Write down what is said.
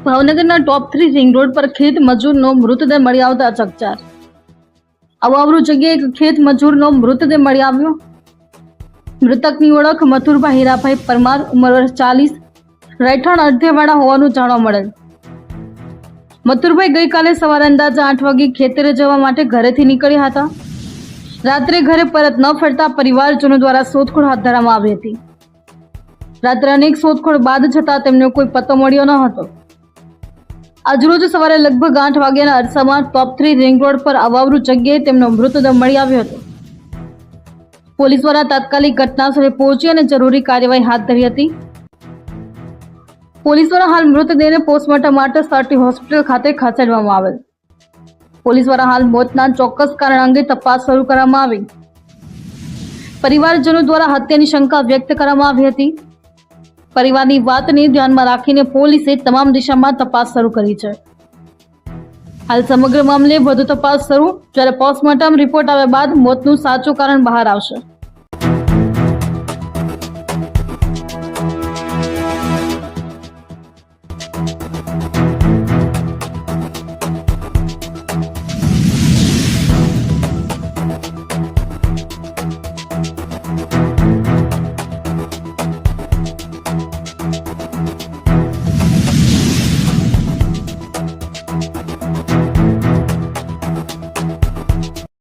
ભાવનગરના ટોપ 3 ring road પર ખેત મજૂરનો મૃતદેહ મળી આવતા ચકચાર। અવાવરૂ જગ્યાએ એક ખેત મજૂરનો મૃતદેહ મળી આવ્યો। મૃતકની ઓળખ મથુરભાઈ હીરાભાઈ પરમાર, ઉંમર વર્ષ 40, રહેઠાણ અડધેવાડા હોવાનું જાણવા મળેલ। મથુરભાઈ ગઈકાલે સવારે અંદાજે 8 વાગે ખેતરે જવા માટે ઘરેથી નીકળ્યા હતા। રાત્રે ઘરે પરત ન ફરતા પરિવારજનો દ્વારા શોધખોળ હાથ ધરવામાં આવી હતી। રાત્રે અનેક શોધખોળ બાદ છતાં તેમને કોઈ પત્તો મળ્યો ન હતો। આજરોજ સવારે લગભગ 8 વાગ્યાના અરસામાં ટોપ 3 રિંગ રોડ પર અવાવરૂ જગ્યાએ તેમનો મૃતદેહ મળી આવ્યો હતો। પોલીસ દ્વારા તાત્કાલિક ઘટનાસ્થળે પહોંચી અને જરૂરી કાર્યવાહી હાથ ધરી હતી। પોલીસ દ્વારા હાલ મૃતદેહને પોસ્ટમોર્ટમ માટે સાટી હોસ્પિટલ ખાતે ખસેડવામાં આવેલ। પોલીસ દ્વારા હાલ મોતના ચોક્કસ કારણ અંગે તપાસ શરૂ કરવામાં આવી। પરિવારજનો દ્વારા હત્યાની શંકા વ્યક્ત કરવામાં આવી હતી। પરિવારની વાતને ધ્યાનમાં રાખીને પોલીસે તમામ દિશામાં તપાસ શરૂ કરી છે। હાલ સમગ્ર મામલે વધુ તપાસ શરૂ, જ્યારે પોસ્ટમોર્ટમ રિપોર્ટ આવ્યા બાદ મોતનું સાચું કારણ બહાર આવશે।